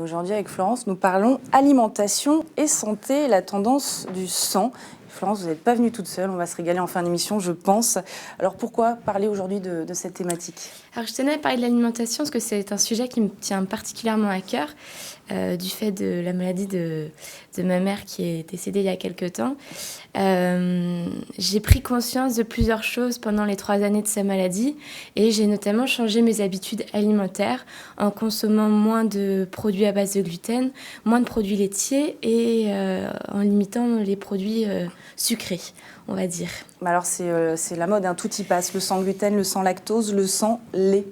aujourd'hui, avec Florence, nous parlons alimentation et santé, la tendance du sang. Florence, vous n'êtes pas venue toute seule, on va se régaler en fin d'émission, je pense. Alors pourquoi parler aujourd'hui de cette thématique ? Alors je tenais à parler de l'alimentation parce que c'est un sujet qui me tient particulièrement à cœur, du fait de la maladie de ma mère qui est décédée il y a quelque temps. J'ai pris conscience de plusieurs choses pendant les 3 années de sa maladie et j'ai notamment changé mes habitudes alimentaires en consommant moins de produits à base de gluten, moins de produits laitiers et en limitant les produits sucrés, on va dire. Alors c'est la mode, hein, tout y passe, le sans gluten, le sans lactose, le sans lait.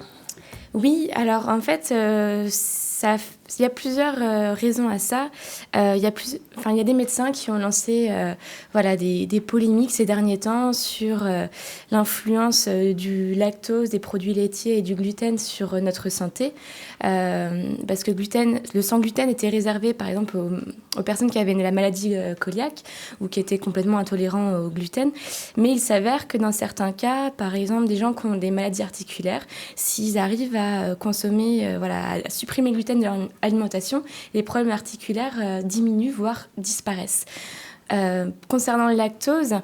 Oui, alors en fait, il y a plusieurs raisons à ça. Il y a des médecins qui ont lancé des polémiques ces derniers temps sur l'influence du lactose, des produits laitiers et du gluten sur notre santé. Parce que le sans gluten était réservé par exemple aux personnes qui avaient la maladie cœliaque ou qui étaient complètement intolérants au gluten. Mais il s'avère que dans certains cas, par exemple des gens qui ont des maladies articulaires, s'ils arrivent à consommer, à supprimer le gluten de leur alimentation, les problèmes articulaires diminuent, voire disparaissent. Concernant le lactose,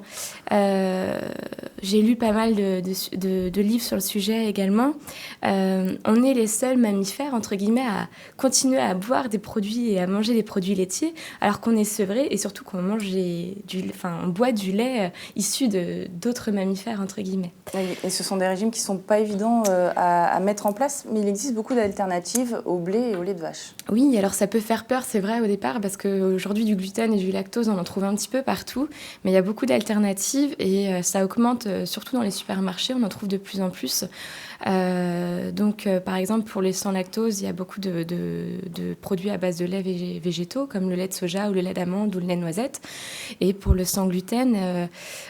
j'ai lu pas mal de livres sur le sujet également. On est les seuls mammifères, entre guillemets, à continuer à boire des produits et à manger des produits laitiers, alors qu'on est sevré et surtout qu'on mange on boit du lait issu d'autres mammifères, entre guillemets. Et ce sont des régimes qui ne sont pas évidents à mettre en place, mais il existe beaucoup d'alternatives au blé et au lait de vache. Oui, alors ça peut faire peur, c'est vrai, au départ, parce qu'aujourd'hui, du gluten et du lactose, on en trouve un petit peu partout, mais il y a beaucoup d'alternatives et ça augmente, surtout dans les supermarchés, on en trouve de plus en plus. Par exemple, pour les sans lactose, il y a beaucoup de produits à base de lait végétaux, comme le lait de soja ou le lait d'amande ou le lait de noisette. Et pour le sans gluten,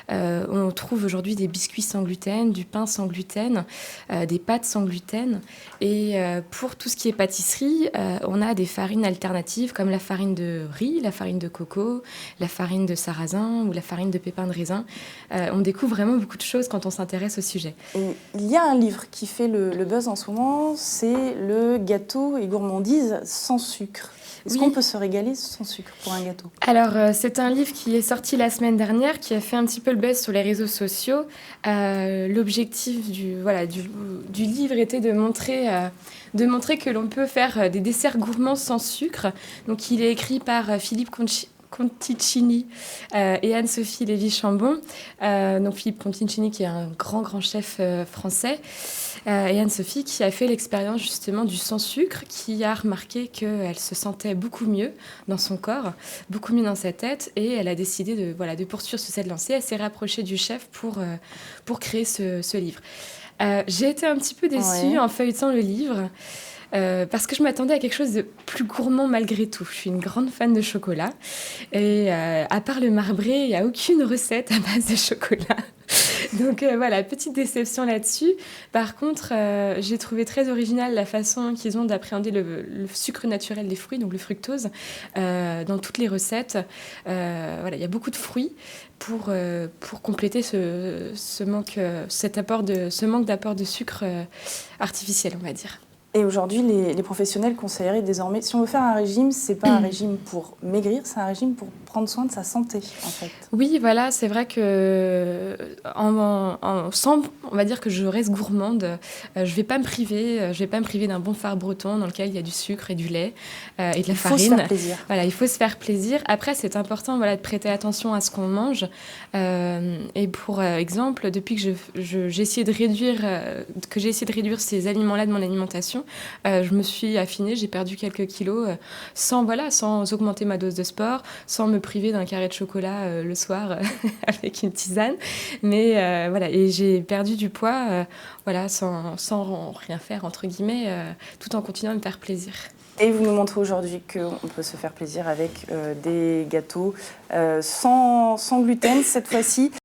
on trouve aujourd'hui des biscuits sans gluten, du pain sans gluten, des pâtes sans gluten. Et pour tout ce qui est pâtisserie, on a des farines alternatives comme la farine de riz, la farine de coco, la farine de sarrasin ou la farine de pépins de raisin. On découvre vraiment beaucoup de choses quand on s'intéresse au sujet. Et il y a un livre qui fait le buzz en ce moment, c'est le gâteau et gourmandise sans sucre. Est-ce qu'on peut se régaler sans sucre pour un gâteau ? Alors, c'est un livre qui est sorti la semaine dernière, qui a fait un petit peu le buzz sur les réseaux sociaux. L'objectif du livre était de montrer que l'on peut faire des desserts gourmands sans sucre. Donc, il est écrit par Philippe Conticini et Anne-Sophie Lévy-Chambon. Donc Philippe Conticini qui est un grand chef français et Anne-Sophie qui a fait l'expérience justement du sans sucre, qui a remarqué qu'elle se sentait beaucoup mieux dans son corps, beaucoup mieux dans sa tête, et elle a décidé de poursuivre sur cette lancée. Elle s'est rapprochée du chef pour créer ce livre. J'ai été un petit peu déçue en feuilletant le livre. Parce que je m'attendais à quelque chose de plus gourmand malgré tout. Je suis une grande fan de chocolat. Et à part le marbré, il n'y a aucune recette à base de chocolat. Donc petite déception là-dessus. Par contre, j'ai trouvé très originale la façon qu'ils ont d'appréhender le sucre naturel des fruits, donc le fructose, dans toutes les recettes. Il y a beaucoup de fruits pour compléter ce manque d'apport de sucre artificiel, on va dire. Et aujourd'hui, les professionnels conseilleraient désormais, si on veut faire un régime, c'est pas un régime pour maigrir, c'est un régime pour prendre soin de sa santé, en fait. Oui, voilà, c'est vrai que on va dire que je reste gourmande. Je vais pas me priver d'un bon phare breton dans lequel il y a du sucre et du lait et de la farine. Il faut se faire plaisir. Voilà, il faut se faire plaisir. Après, c'est important, de prêter attention à ce qu'on mange. Et pour exemple, depuis que j'ai essayé de réduire ces aliments-là de mon alimentation, je me suis affinée, j'ai perdu quelques kilos sans augmenter ma dose de sport, sans me priver d'un carré de chocolat le soir avec une tisane. Mais et j'ai perdu du poids sans rien faire, entre guillemets, tout en continuant à me faire plaisir. Et vous nous montrez aujourd'hui qu'on peut se faire plaisir avec des gâteaux sans gluten cette fois-ci.